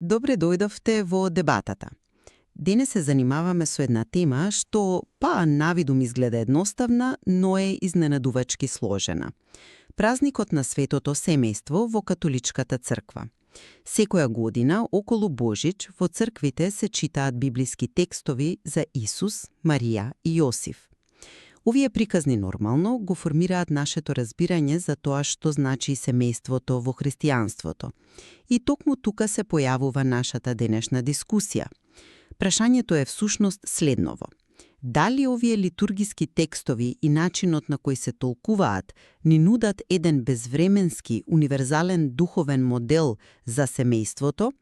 Добре дојдовте во дебатата. Денес се занимаваме со една тема што навидум изгледа едноставна, но е изненадувачки сложена. Празникот на светото семејство во католичката црква. Секоја година, околу Божич, во црквите се читаат библиски текстови за Исус, Марија и Јосиф. Овие приказни нормално го формираат нашето разбирање за тоа што значи семејството во христијанството. И токму тука се појавува нашата денешна дискусија. Прашањето е всушност следново. Дали овие литургиски текстови и начинот на кој се толкуваат ни нудат еден безвременски, универзален духовен модел за семејството,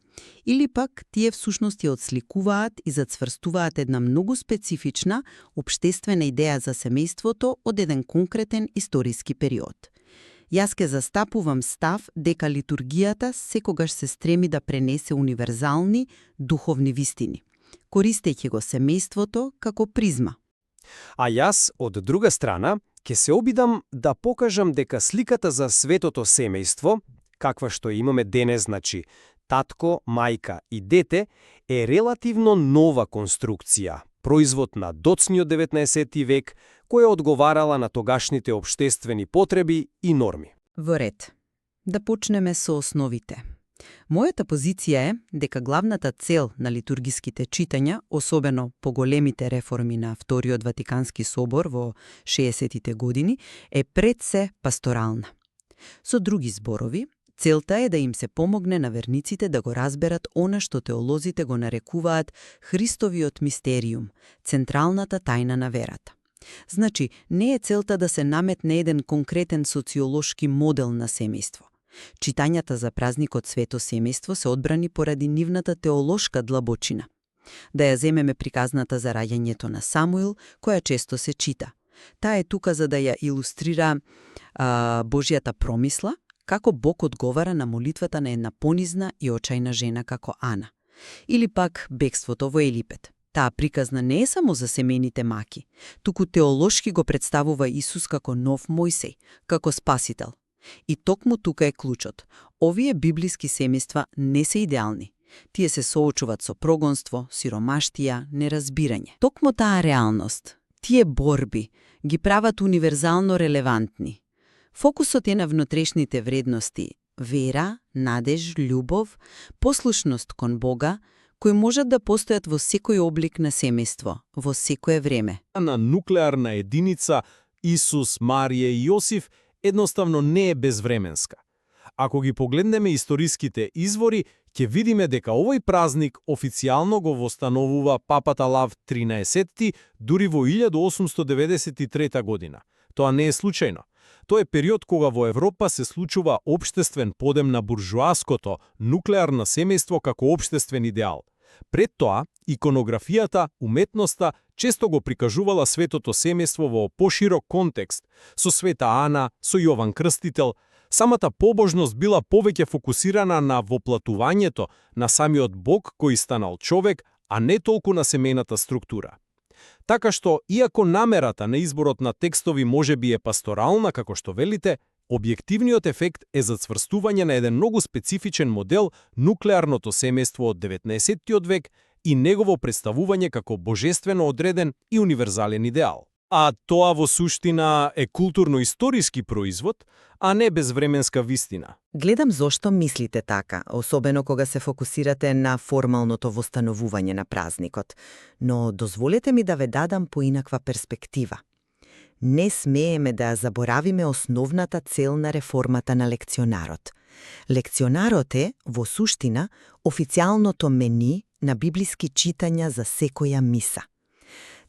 или пак тие всушност ја отсликуваат и зацврстуваат една многу специфична општествена идеја за семејството од еден конкретен историски период. Јас ке застапувам став дека литургијата секогаш се стреми да пренесе универзални духовни вистини, користејќи го семејството како призма. А јас, од друга страна, ќе се обидам да покажам дека сликата за светото семејство, каква што имаме денес, значи татко, мајка и дете, е релативно нова конструкција, производ на доцниот 19 век, која одговарала на тогашните општествени потреби и норми. Во ред. Да почнеме со основите. Мојата позиција е дека главната цел на литургиските читања, особено по големите реформи на Вториот Ватикански собор во 60-тите години, е пред се пасторална. Со други зборови, целта е да им се помогне на верниците да го разберат она што теолозите го нарекуваат Христовиот мистериум, централната тајна на верата. Значи, не е целта да се наметне еден конкретен социолошки модел на семејство. Читањата за празникот Свето семејство се одбрани поради нивната теолошка длабочина. Да ја земеме приказната за раѓањето на Самуил, која често се чита. Таа е тука за да ја илустрира Божјата промисла, како Бог одговара на молитвата на една понизна и очајна жена како Ана. Или пак бегството во Елипет. Таа приказна не е само за семејните маки, туку теолошки го представува Исус како нов Мојсей, како спасител. И токму тука е клучот. Овие библиски семејства не се идеални. Тие се соочуваат со прогонство, сиромаштија, неразбирање. Токму таа реалност, тие борби, ги прават универзално релевантни. Фокусот е на внатрешните вредности – вера, надеж, љубов, послушност кон Бога, кои можат да постојат во секој облик на семејство, во секое време. На нуклеарна единица Исус, Марија и Јосиф едноставно не е безвременска. Ако ги погледнеме историските извори, ќе видиме дека овој празник официјално го востановува папата Лав 13 дури во 1893 година. Тоа не е случајно. Тоа е период кога во Европа се случува општествен подем на буржуаското нуклеарно семејство како општествен идеал. Пред тоа, иконографијата, уметноста често го прикажувала светото семејство во поширок контекст, со Света Ана, со Јован Крстител. Самата побожност била повеќе фокусирана на воплатувањето на самиот Бог кој станал човек, а не толку на семејната структура. Така што, иако намерата на изборот на текстови можеби е пасторална, како што велите, објективниот ефект е зацврстување на еден многу специфичен модел нуклеарното семејство од 19-тиот век и негово представување како божествено одреден и универзален идеал. А тоа во суштина е културно-историски производ, а не безвременска вистина. Гледам зошто мислите така, особено кога се фокусирате на формалното востановување на празникот. Но дозволете ми да ве дадам поинаква перспектива. Не смееме да ја заборавиме основната цел на реформата на лекционарот. Лекционарот е, во суштина, официјалното мени на библиски читања за секоја миса.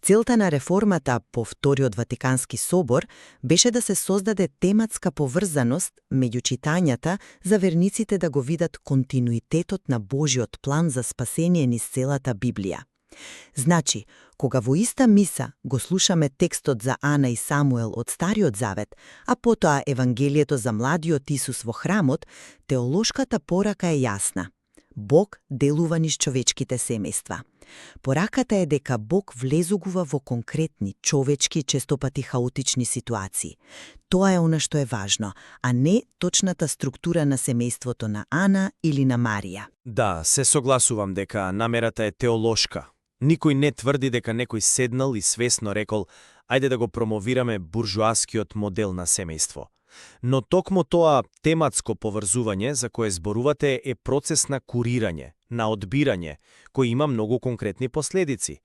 Целта на реформата по Вториот Ватикански собор беше да се создаде тематска поврзаност меѓу читањата за верниците да го видат континуитетот на Божиот план за спасение низ целата Библија. Значи, кога во иста миса го слушаме текстот за Ана и Самуел од Стариот Завет, а потоа Евангелието за младиот Исус во храмот, теолошката порака е јасна. Бог делува низ човечките семејства. Пораката е дека Бог влезугува во конкретни, човечки, честопати хаотични ситуации. Тоа е она што е важно, а не точната структура на семејството на Ана или на Марија. Да, се согласувам дека намерата е теолошка. Никој не тврди дека некој седнал и свесно рекол ајде да го промовираме буржуаскиот модел на семејство. Но токму тоа тематско поврзување за кое зборувате е процес на курирање, на одбирање, кој има многу конкретни последици.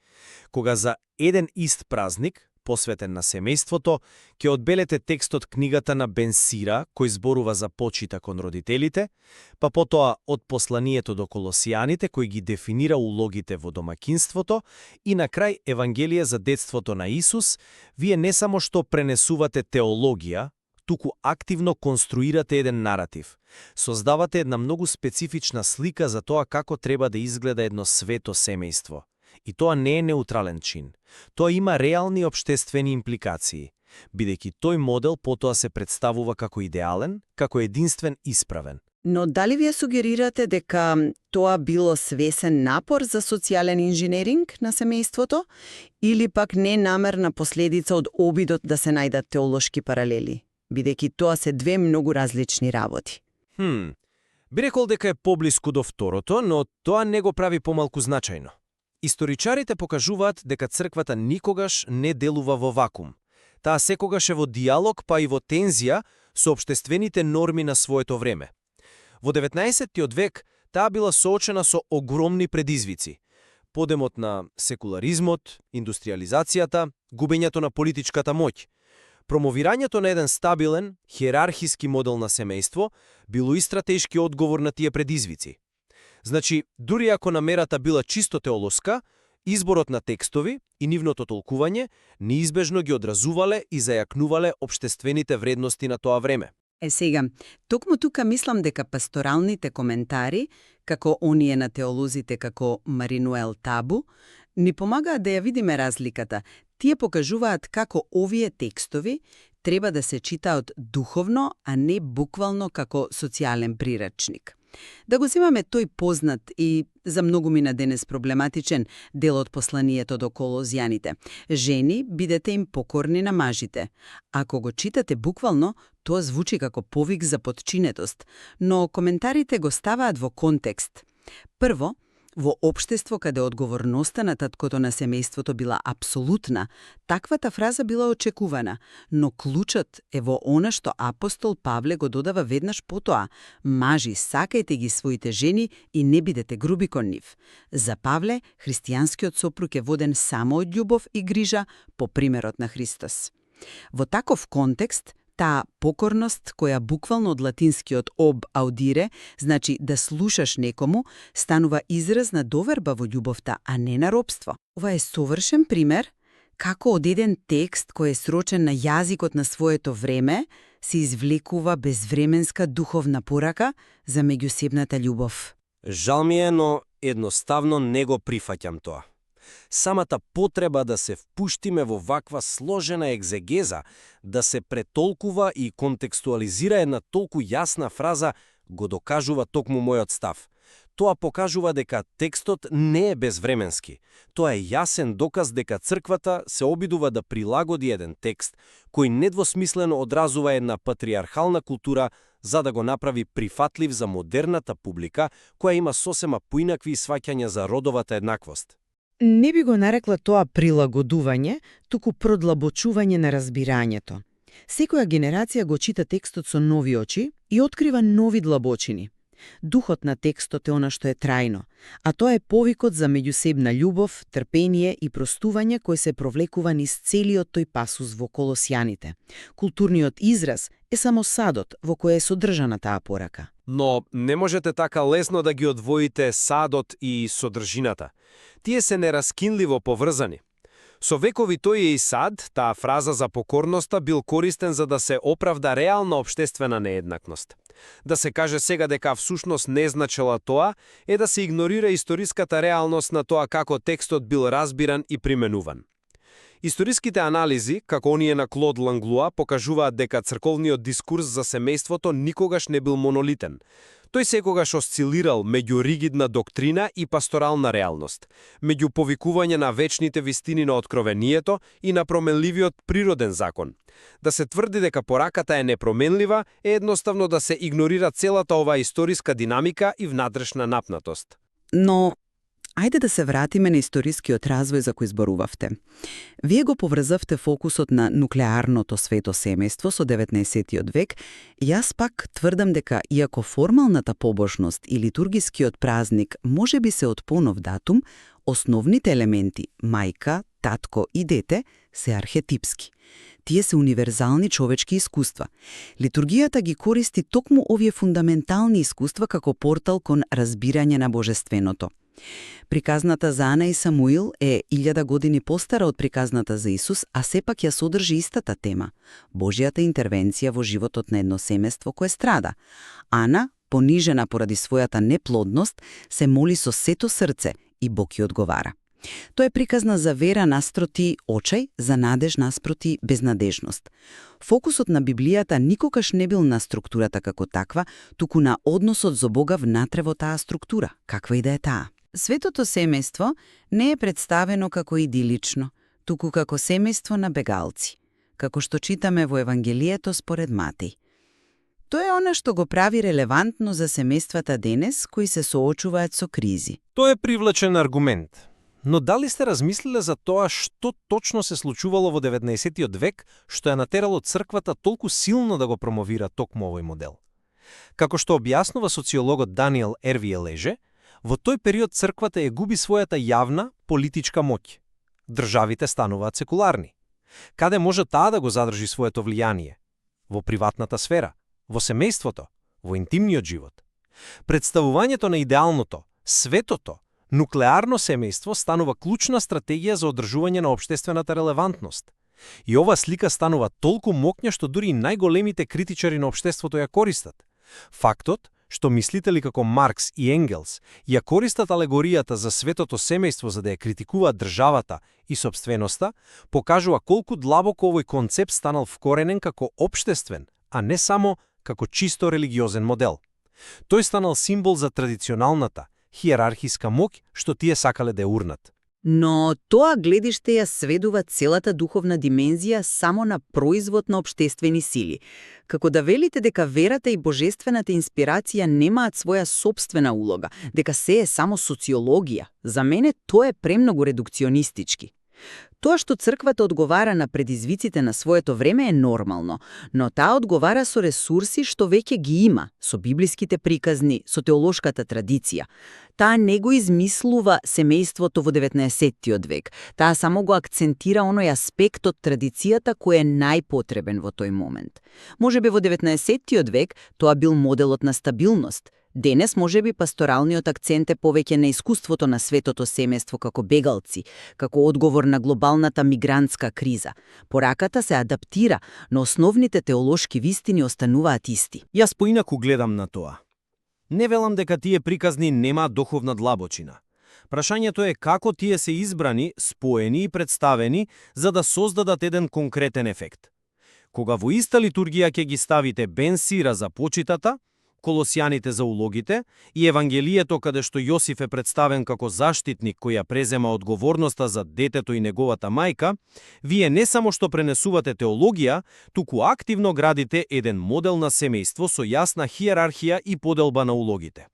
Кога за еден ист празник, посветен на семејството, ќе одбелете текстот книгата на Бен Сира, кој зборува за почита кон родителите, па потоа од посланието до Колосијаните, кој ги дефинира улогите во домакинството, и на крај Евангелие за детството на Исус, вие не само што пренесувате теологија, туку активно конструирате еден наратив. Создавате една многу специфична слика за тоа како треба да изгледа едно свето семејство. И тоа не е неутрален чин. Тоа има реални општествени импликации, бидејќи тој модел потоа се представува како идеален, како единствен исправен. Но дали вие сугерирате дека тоа било свесен напор за социјален инженеринг на семејството или пак ненамерна последица од обидот да се најдат теолошки паралели, бидејќи тоа се две многу различни работи? Би рекол дека е поблиску до второто, но тоа не го прави помалку значајно. Историчарите покажуваат дека црквата никогаш не делува во вакуум. Таа секогаш е во диалог, па и во тензија со општествените норми на своето време. Во 19-тиот век таа била соочена со огромни предизвици. Подемот на секуларизмот, индустриализацијата, губењето на политичката моќ. Промовирањето на еден стабилен, хиерархиски модел на семејство било и стратешки одговор на тие предизвици. Значи, дури ако намерата била чисто теолоска, изборот на текстови и нивното толкување неизбежно ги одразувале и зајакнувале општествените вредности на тоа време. Сега, токму тука мислам дека пасторалните коментари, како оние на теолозите како Маринуел Табу, ни помагаат да ја видиме разликата. Тие покажуваат како овие текстови треба да се читаат духовно, а не буквално како социјален прирачник. Да го земаме тој познат и за многу на денес проблематичен дел од посланието до Колозјаните. Жени, бидете им покорни на мажите. Ако го читате буквално, тоа звучи како повик за подчинетост, но коментарите го ставаат во контекст. Прво, во општество каде одговорноста на таткото на семејството била апсолутна, таквата фраза била очекувана, но клучот е во она што апостол Павле го додава веднаш потоа: мажи, сакајте ги своите жени и не бидете груби кон нив. За Павле, христијанскиот сопруг е воден само од љубов и грижа по примерот на Христос. Во таков контекст, таа покорност, која буквално од латинскиот ob audire, значи да слушаш некому, станува израз на доверба во љубовта, а не на робство. Ова е совршен пример како од еден текст кој е срочен на јазикот на своето време, се извлекува безвременска духовна порака за меѓусебната љубов. Жал ми е, но едноставно не го прифаќам тоа. Самата потреба да се впуштиме во ваква сложена екзегеза, да се претолкува и контекстуализира една толку јасна фраза, го докажува токму мојот став. Тоа покажува дека текстот не е безвременски. Тоа е јасен доказ дека црквата се обидува да прилагоди еден текст кој недвосмислено одразува една патриархална култура за да го направи прифатлив за модерната публика која има сосема поинакви сваќања за родовата еднаквост. Не би го нарекла тоа прилагодување, туку продлабочување на разбирањето. Секоја генерација го чита текстот со нови очи и открива нови длабочини. Духот на текстот е она што е трајно, а тоа е повикот за меѓусебна љубов, трпение и простување кој се провлекува низ целиот тој пасус во Колосјаните. Културниот израз е само садот во кој е содржана таа порака. Но не можете така лесно да ги одвоите садот и содржината. Тие се нераскинливо поврзани. Со векови тој е и сад, таа фраза за покорноста бил користен за да се оправда реална општествена нееднакност. Да се каже сега дека всушност не значела тоа, е да се игнорира историската реалност на тоа како текстот бил разбиран и применуван. Историските анализи, како оние на Клод Ланглуа, покажуваат дека црковниот дискурс за семејството никогаш не бил монолитен. Тој секогаш осцилирал меѓу ригидна доктрина и пасторална реалност, меѓу повикување на вечните вистини на откровението и на променливиот природен закон. Да се тврди дека пораката е непроменлива е едноставно да се игнорира целата оваа историска динамика и внатрешна напнатост. Но, ајде да се вратиме на историскиот развој за кој зборувавте. Вие го поврзавте фокусот на нуклеарното свето семејство со 19. век, јас пак тврдам дека, иако формалната побожност и литургискиот празник може би се од понов датум, основните елементи – мајка, татко и дете – се архетипски. Тие се универзални човечки искуства. Литургијата ги користи токму овие фундаментални искуства како портал кон разбирање на божественото. Приказната за Ана и Самуил е 1000 години постара од приказната за Исус, а сепак ја содржи истата тема – Божјата интервенција во животот на едно семејство кое страда. Ана, понижена поради својата неплодност, се моли со сето срце и Бог ја одговара. Тоа е приказна за вера наспроти очај, за надеж наспроти безнадежност. Фокусот на Библијата никогаш не бил на структурата како таква, туку на односот со Бога внатре во таа структура, каква и да е таа. Светото семејство не е представено како идилично, туку како семејство на бегалци, како што читаме во Евангелието според Матеј. Тоа е она што го прави релевантно за семејствата денес кои се соочуваат со кризи. Тоа е привлечен аргумент. Но дали сте размислиле за тоа што точно се случувало во 19. век, што ја натерало црквата толку силно да го промовира токму овој модел? Како што објаснува социологот Даниел Ервие Леже, во тој период црквата ја губи својата јавна политичка моќ. Државите стануваат секуларни. Каде може таа да го задржи своето влијание? Во приватната сфера, во семејството, во интимниот живот. Представувањето на идеалното, светото, нуклеарно семејство станува клучна стратегија за одржување на општествената релевантност. И ова слика станува толку моќна што дури и најголемите критичари на општеството ја користат. Фактот што мислители како Маркс и Енгелс ја користат алегоријата за светото семејство за да ја критикуваат државата и сопственоста, покажува колку длабоко овој концепт станал вкоренен како општествен, а не само како чисто религиозен модел. Тој станал символ за традиционалната, хиерархиска моќ што тие сакале да ја урнат. Но тоа гледиште ја сведува целата духовна димензија само на производ на општествени сили. Како да велите дека верата и божествената инспирација немаат своја собствена улога, дека се е само социологија, за мене тоа е премногу редукционистички. Тоа што црквата одговара на предизвиците на своето време е нормално, но таа одговара со ресурси што веќе ги има, со библиските приказни, со теолошката традиција. Таа не го измислува семејството во 19. век, таа само го акцентира оној аспект од традицијата кој е најпотребен во тој момент. Можеби во 19. век тоа бил моделот на стабилност. Денес можеби пасторалниот акцент е повеќе на искуството на светото семејство како бегалци, како одговор на глобалната мигрантска криза. Пораката се адаптира, но основните теолошки вистини остануваат исти. Јас поинаку гледам на тоа. Не велам дека тие приказни немаат духовна длабочина. Прашањето е како тие се избрани, споени и представени за да создадат еден конкретен ефект. Кога во иста литургија ќе ги ставите Бен Сира за почитата, Колосјаните за улогите и Евангелието каде што Јосиф е представен како заштитник кој ја презема одговорноста за детето и неговата мајка, вие не само што пренесувате теологија, туку активно градите еден модел на семејство со јасна хиерархија и поделба на улогите.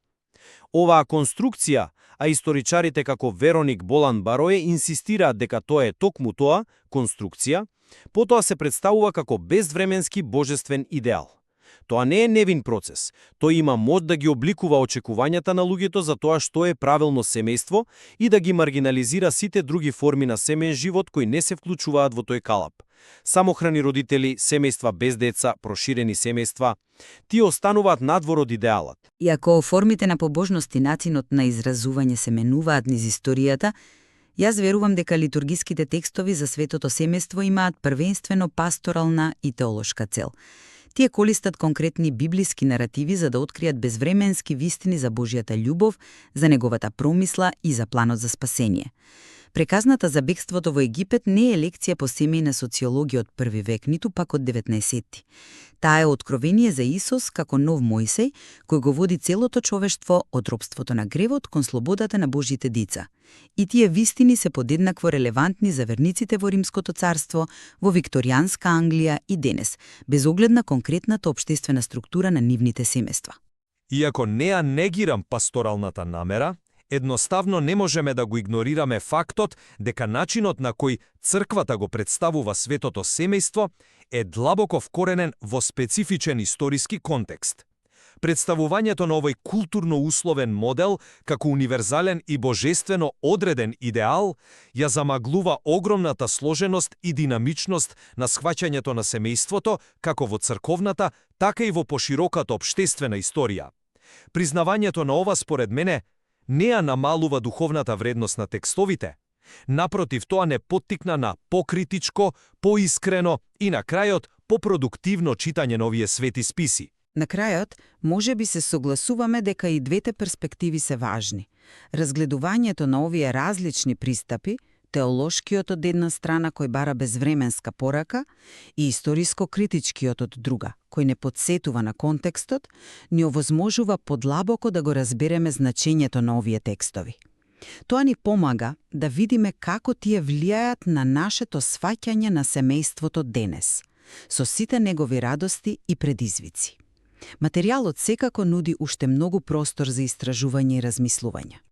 Оваа конструкција, а историчарите како Вероник Болан Барое инсистираат дека тоа е токму тоа, конструкција, потоа се представува како безвременски божествен идеал. Тоа не е невин процес. Тој има моќ да ги обликува очекувањата на луѓето за тоа што е правилно семејство и да ги маргинализира сите други форми на семеен живот кои не се вклучуваат во тој калап. Самохрани родители, семејства без деца, проширени семејства, тие остануваат надвор од идеалот. Иако формите на побожност и начинот на изразување се менуваат низ историјата, јас верувам дека литургиските текстови за светото семејство имаат првенствено пасторална и теолошка цел. Тие колистат конкретни библиски наративи за да откријат безвременски вистини за Божјата љубов, за неговата промисла и за планот за спасение. Преказната за бегството во Египет не е лекција по семејна социологија од први век, ниту пак од 19-ти. Таа е откровение за Исус како нов Мојсей, кој го води целото човештво од робството на гревот кон слободата на Божите дица. И тие вистини се подеднакво релевантни за верниците во Римското царство, во викторијанска Англија и денес, без оглед на конкретната општествена структура на нивните семејства. Иако не ја негирам пасторалната намера, едноставно не можеме да го игнорираме фактот дека начинот на кој црквата го представува светото семејство е длабоко вкоренен во специфичен историски контекст. Представувањето на овој културно условен модел како универзален и божествено одреден идеал ја замаглува огромната сложеност и динамичност на схваќањето на семејството како во црковната, така и во пошироката општествена историја. Признавањето на ова според мене не ја намалува духовната вредност на текстовите. Напротив, тоа не поттикна на покритичко, поискрено и на крајот попродуктивно читање на овие свети списи. На крајот, може би се согласуваме дека и двете перспективи се важни. Разгледувањето на овие различни пристапи, теолошкиот од една страна кој бара безвременска порака и историско-критичкиот од друга, кој не подсетува на контекстот, ни овозможува подлабоко да го разбереме значењето на овие текстови. Тоа ни помага да видиме како тие влијаат на нашето сваќање на семејството денес, со сите негови радости и предизвици. Материјалот секако нуди уште многу простор за истражување и размислување.